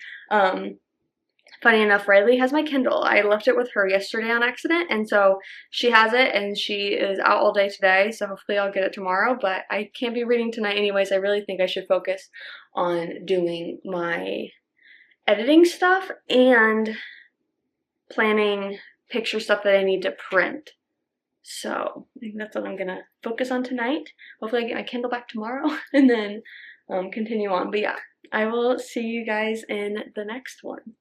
Funny enough, Riley has my Kindle. I left it with her yesterday on accident, and so she has it, and she is out all day today, so hopefully I'll get it tomorrow, but I can't be reading tonight anyways. I really think I should focus on doing my editing stuff and planning picture stuff that I need to print. So I think that's what I'm gonna focus on tonight. Hopefully I get my Kindle back tomorrow and then continue on. But yeah, I will see you guys in the next one.